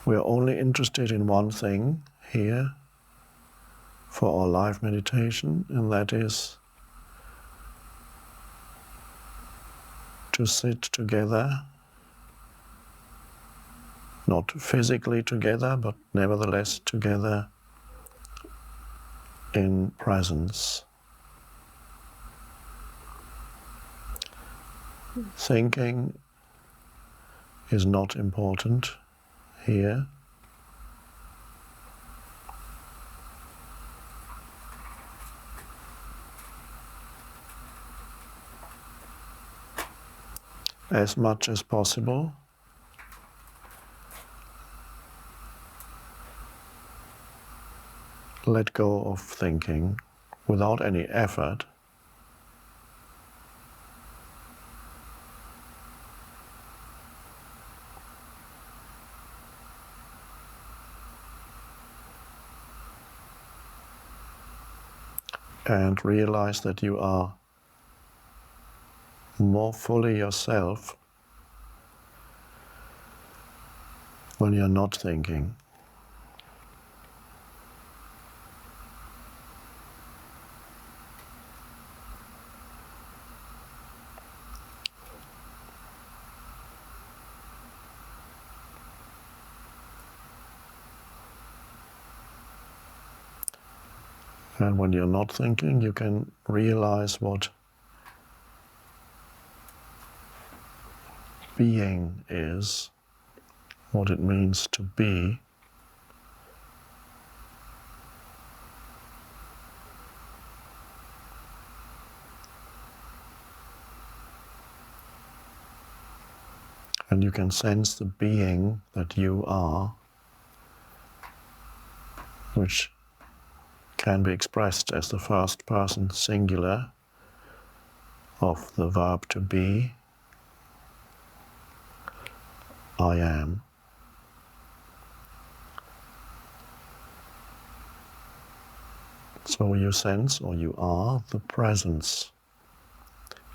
We are only interested in one thing here for our life meditation, and that is to sit together, not physically together, but nevertheless together in presence. Thinking is not important here. As much as possible, let go of thinking without any effort. And realize that you are more fully yourself when you're not thinking. And when you're not thinking, you can realize what being is, what it means to be. And you can sense the being that you are, which can be expressed as the first person singular of the verb to be, I am. So you sense, or you are, the presence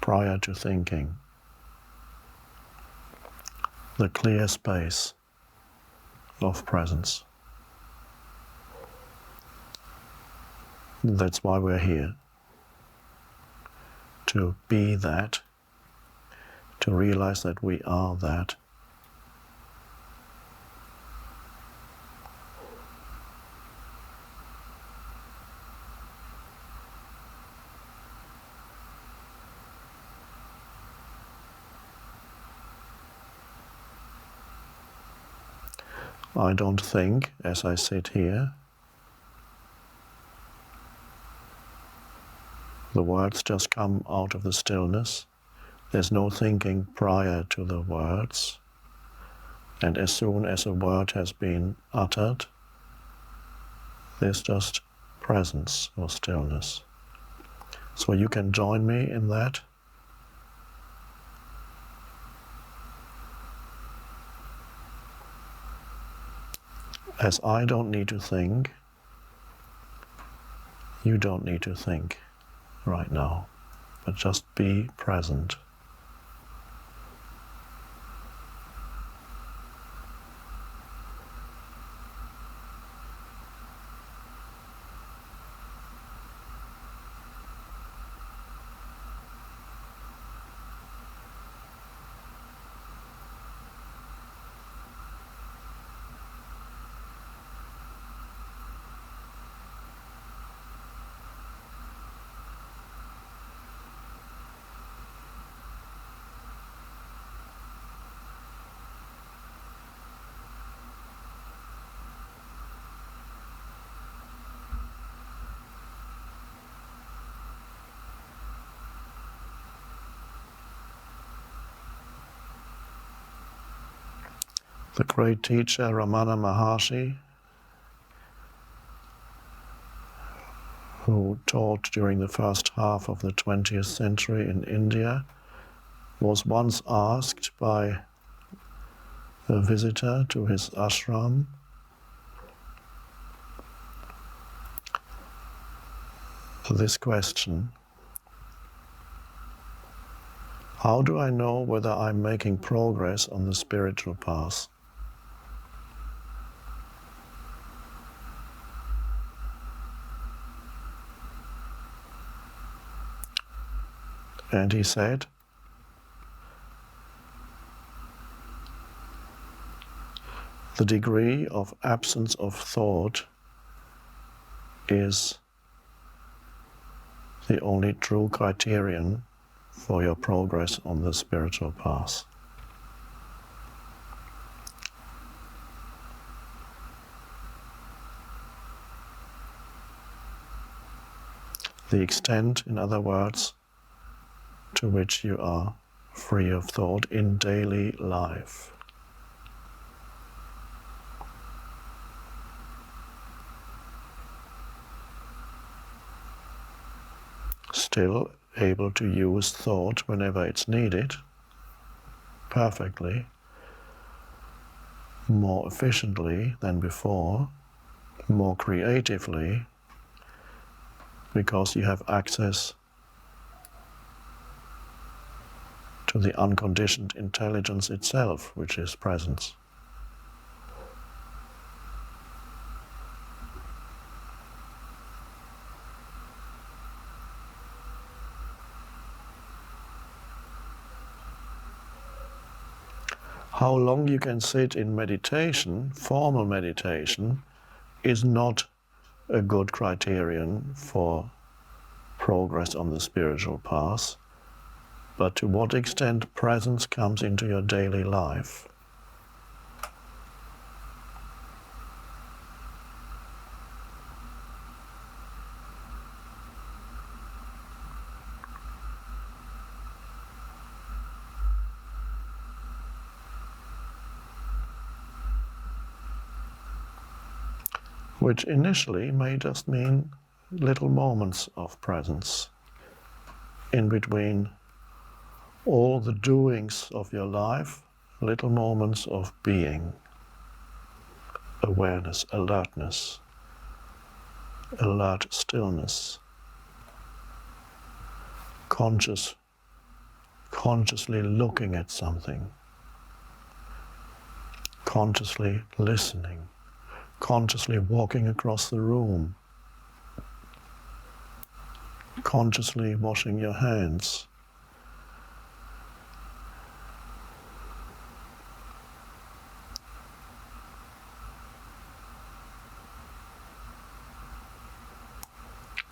prior to thinking, the clear space of presence. That's why we're here, to be that, to realize that we are that. I don't think as I sit here. The words just come out of the stillness. There's no thinking prior to the words. And as soon as a word has been uttered, there's just presence or stillness. So you can join me in that. As I don't need to think, you don't need to think right now, but just be present. The great teacher Ramana Maharshi, who taught during the first half of the 20th century in India, was once asked by a visitor to his ashram this question: how do I know whether I'm making progress on the spiritual path? And he said, the degree of absence of thought is the only true criterion for your progress on the spiritual path. The extent, in other words, to which you are free of thought in daily life. Still able to use thought whenever it's needed, perfectly, more efficiently than before, more creatively, because you have access to the unconditioned intelligence itself, which is presence. How long you can sit in meditation, formal meditation, is not a good criterion for progress on the spiritual path, but to what extent presence comes into your daily life. Which initially may just mean little moments of presence in between all the doings of your life, little moments of being, awareness, alertness, alert stillness, consciously looking at something, consciously listening, consciously walking across the room, consciously washing your hands,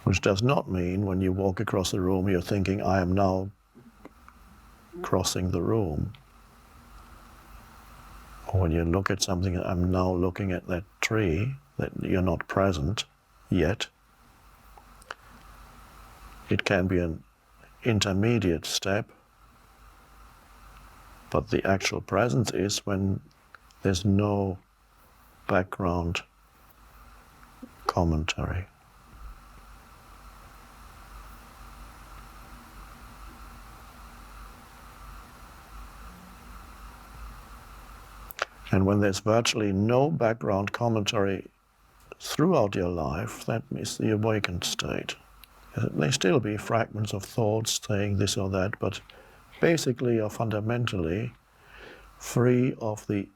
which does not mean when you walk across the room you're thinking, I am now crossing the room. Or when you look at something, I'm now looking at that tree, that you're not present yet. It can be an intermediate step, but the actual presence is when there's no background commentary. And when there's virtually no background commentary throughout your life, that is the awakened state. There may still be fragments of thoughts saying this or that, but basically or fundamentally free of the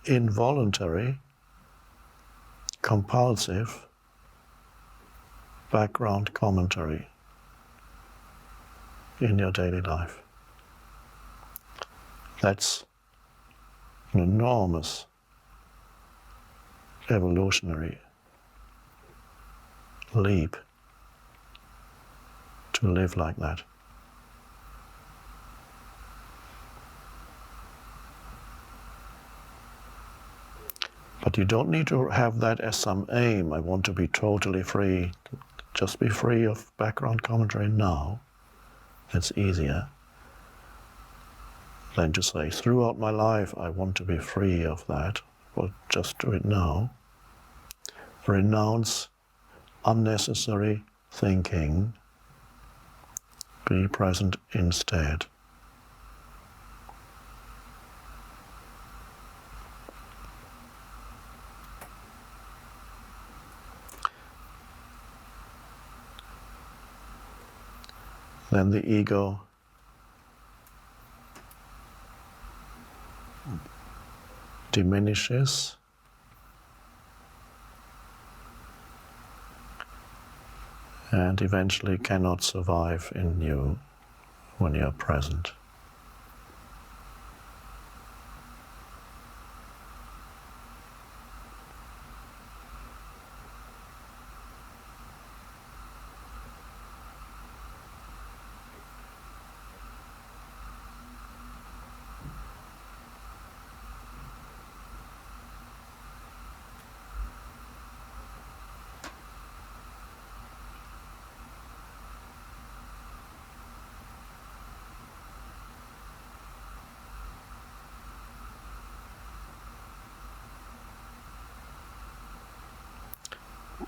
involuntary, compulsive background commentary in your daily life. That's an enormous evolutionary leap to live like that. But you don't need to have that as some aim. I want to be totally free. Just be free of background commentary now. That's easier than to say, throughout my life I want to be free of that. Well, just do it now. Renounce unnecessary thinking. Be present instead. Then the ego diminishes, and eventually cannot survive in you when you're present.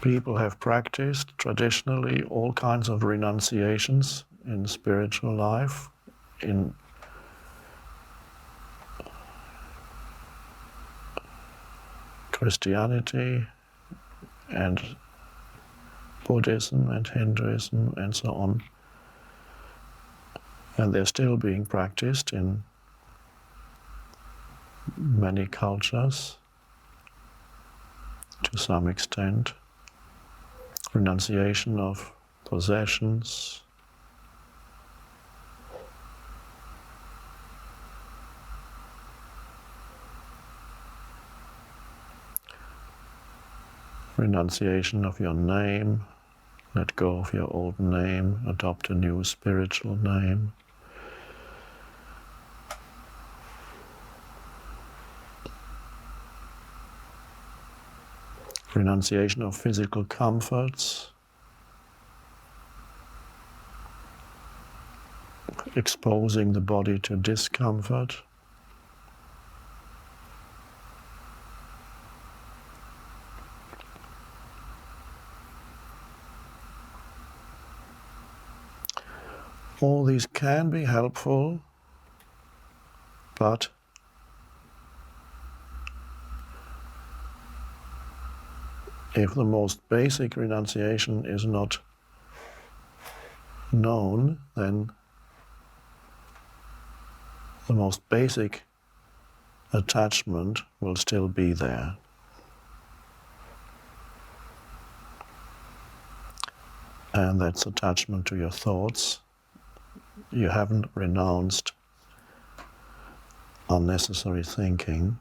People have practiced traditionally all kinds of renunciations in spiritual life, in Christianity and Buddhism and Hinduism and so on. And they're still being practiced in many cultures to some extent. Renunciation of possessions, renunciation of your name, let go of your old name, adopt a new spiritual name. Renunciation of physical comforts, exposing the body to discomfort. All these can be helpful, but if the most basic renunciation is not known, then the most basic attachment will still be there. And that's attachment to your thoughts. You haven't renounced unnecessary thinking.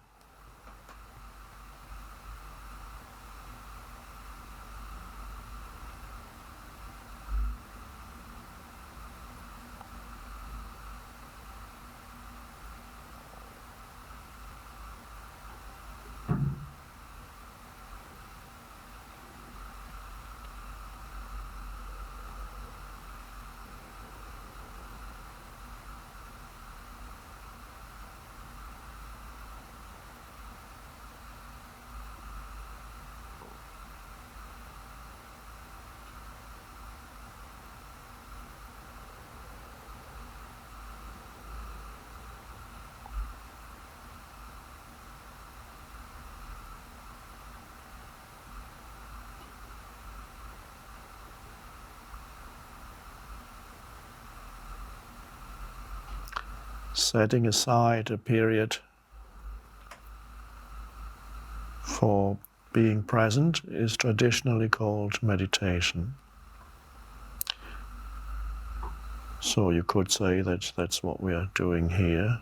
Setting aside a period for being present is traditionally called meditation. So you could say that that's what we are doing here.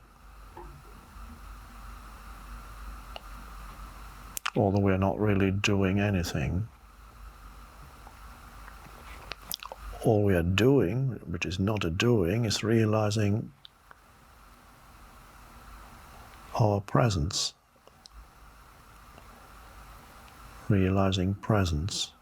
Although we are not really doing anything. All we are doing, which is not a doing, is realizing our presence, realizing presence.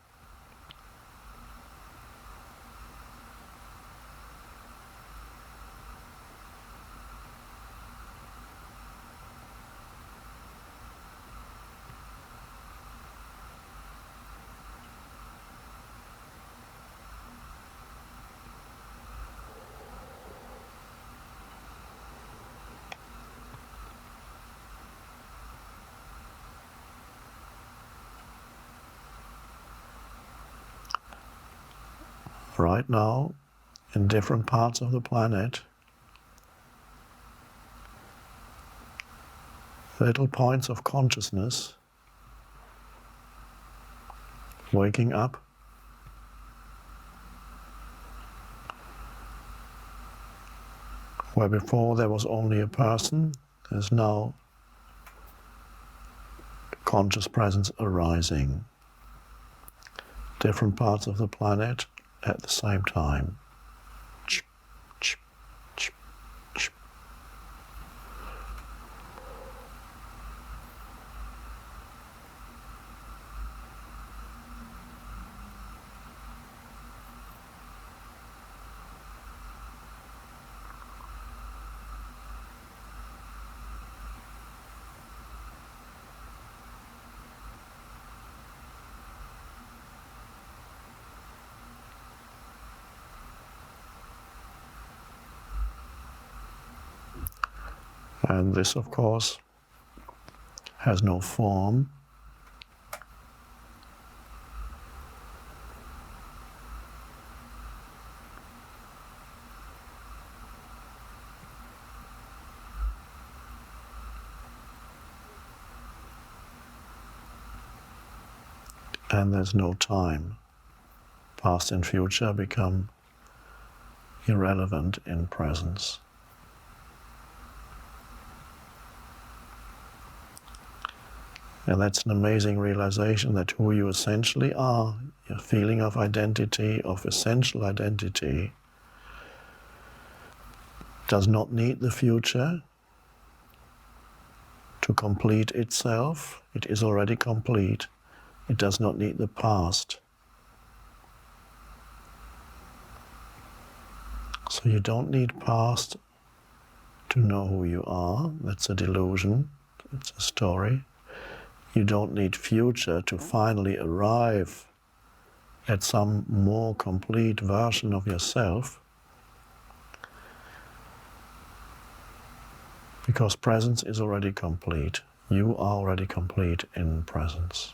Right now, in different parts of the planet, little points of consciousness waking up, Where before there was only a person, there's now conscious presence arising. Different parts of the planet at the same time. And this, of course, has no form. And there's no time. Past and future become irrelevant in presence. And that's an amazing realization that who you essentially are, your feeling of identity, of essential identity, does not need the future to complete itself. It is already complete. It does not need the past. So you don't need past to know who you are. That's a delusion. It's a story. You don't need future to finally arrive at some more complete version of yourself, because presence is already complete. You are already complete in presence.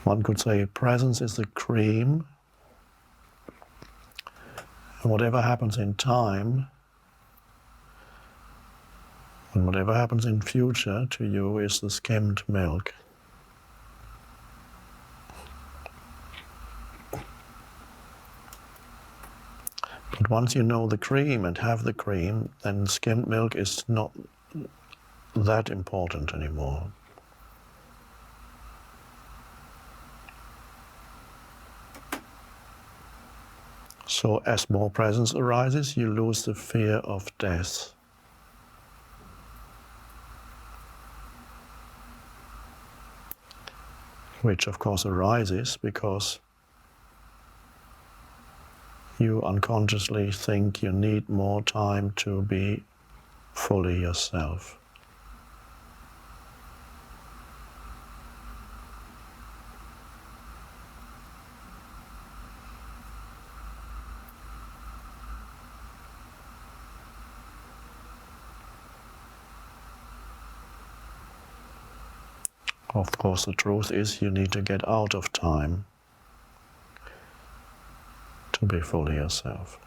One could say presence is the cream, and whatever happens in time, and whatever happens in future to you is the skimmed milk. But once you know the cream and have the cream, then skimmed milk is not that important anymore. So as more presence arises, you lose the fear of death. Which of course arises because you unconsciously think you need more time to be fully yourself. Of course, the truth is you need to get out of time to be fully yourself.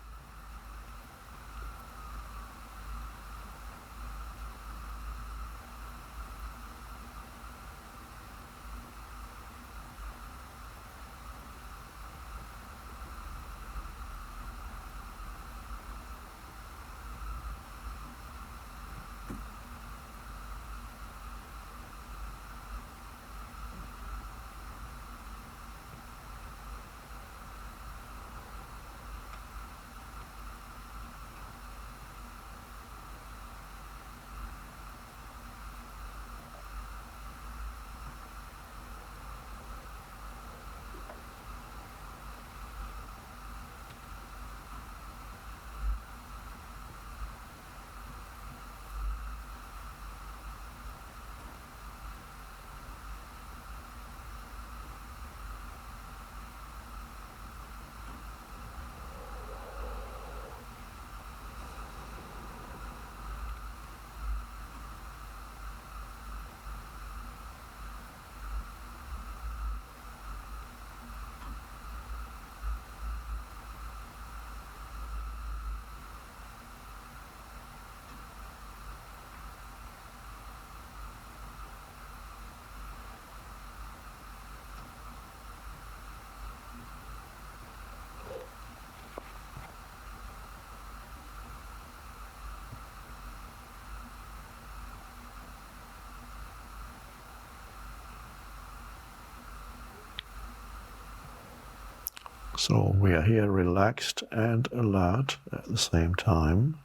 So we are here relaxed and alert at the same time.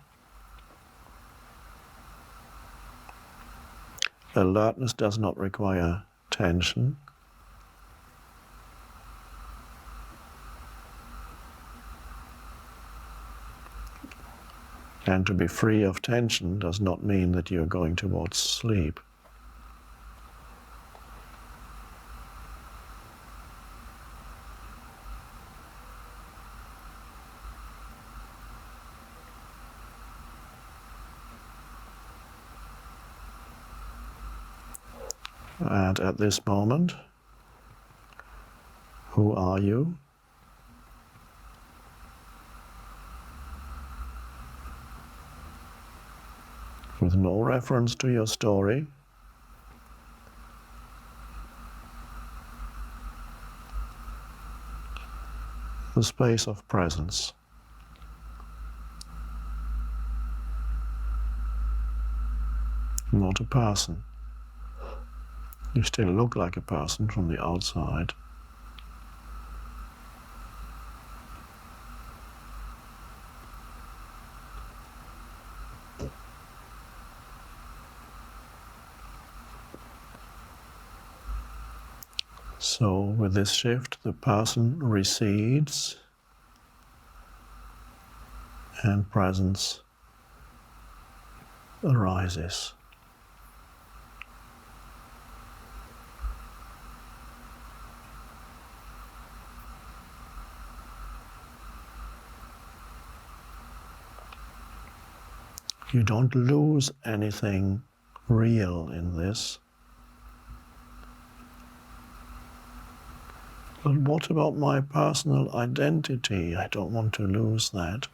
Alertness does not require tension. And to be free of tension does not mean that you're going towards sleep. And at this moment, who are you? With no reference to your story, the space of presence. Not a person. You still look like a person from the outside. So with this shift, the person recedes and presence arises. You don't lose anything real in this. But what about my personal identity? I don't want to lose that.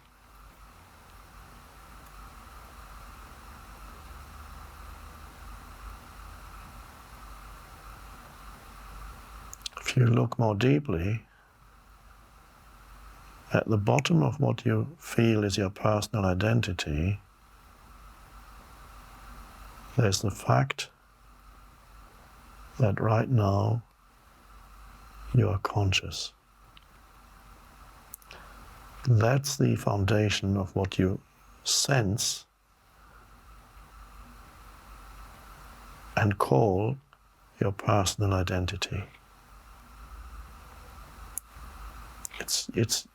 If you look more deeply, at the bottom of what you feel is your personal identity, there's the fact that right now you are conscious. That's the foundation of what you sense and call your personal identity. It's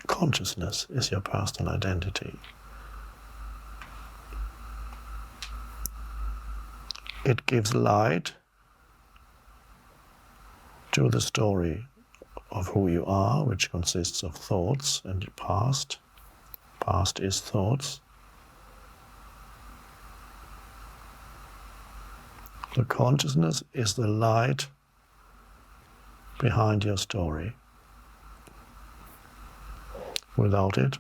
consciousness is your personal identity. It gives light to the story of who you are, which consists of thoughts and past. Past is thoughts. The consciousness is the light behind your story. Without it,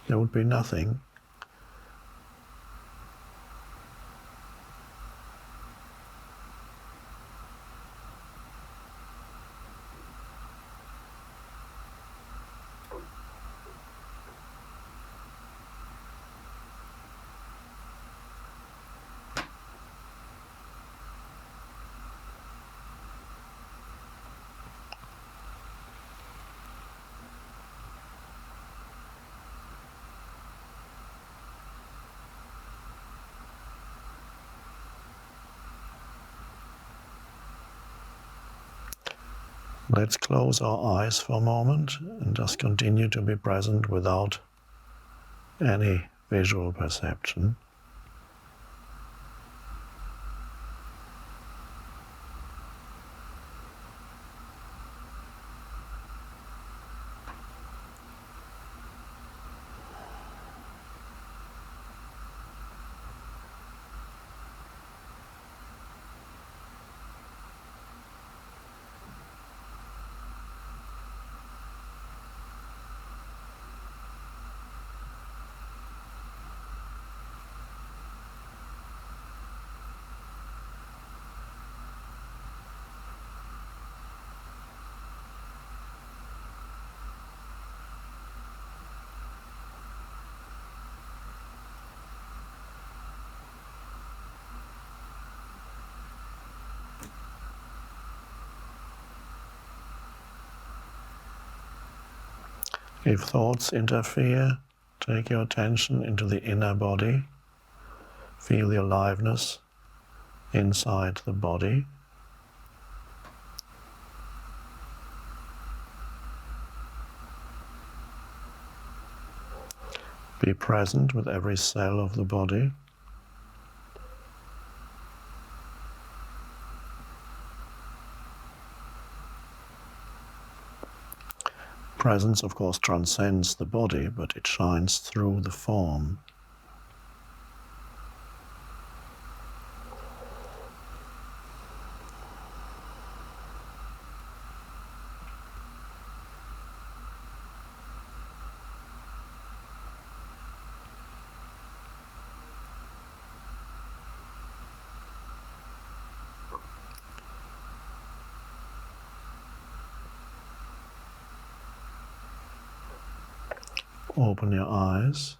there would be nothing. Let's close our eyes for a moment and just continue to be present without any visual perception. If thoughts interfere, take your attention into the inner body. Feel the aliveness inside the body. Be present with every cell of the body. Presence, of course, transcends the body, but it shines through the form. Open your eyes.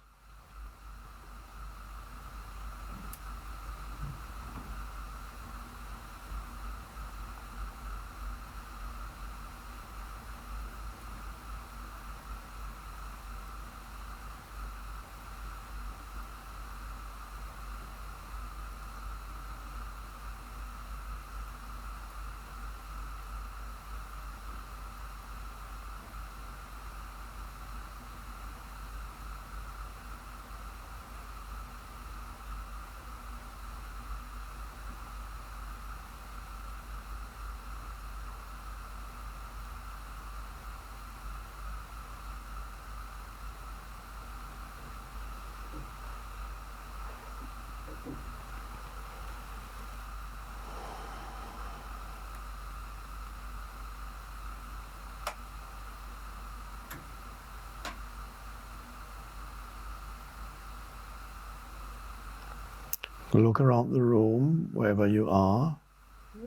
Look around the room, wherever you are,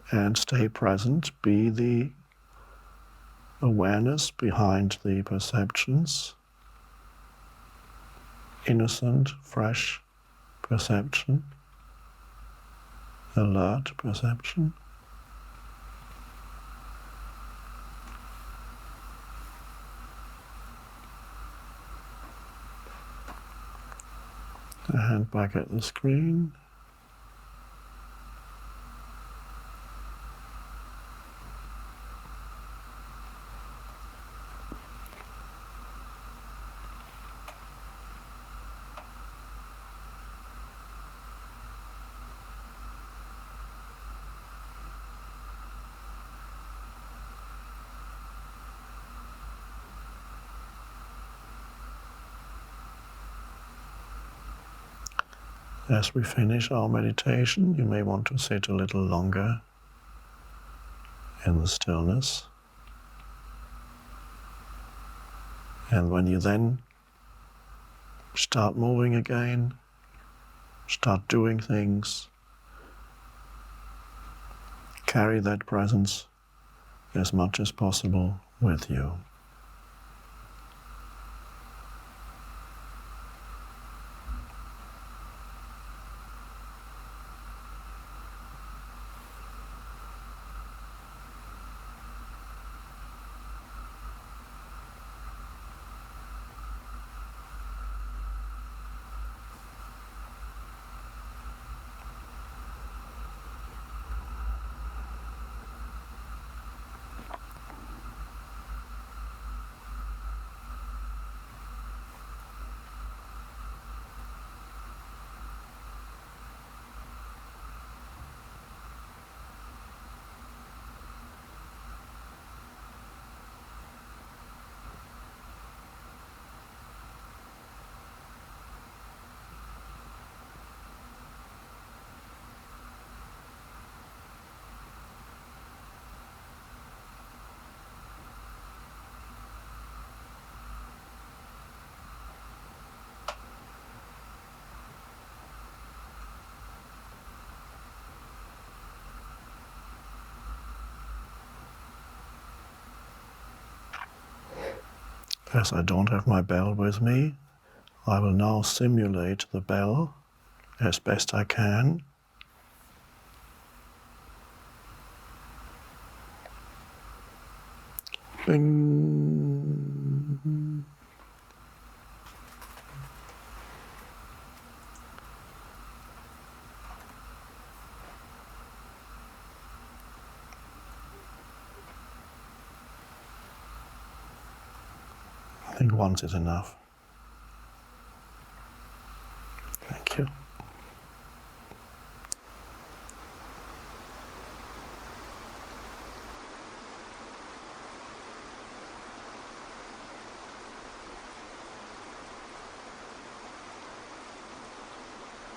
and stay present. Be the awareness behind the perceptions. Innocent, fresh perception. Alert perception. The hand back at the screen. As we finish our meditation, you may want to sit a little longer in the stillness. And when you then start moving again, start doing things, carry that presence as much as possible with you. As I don't have my bell with me, I will now simulate the bell as best I can. Bing. think once is enough.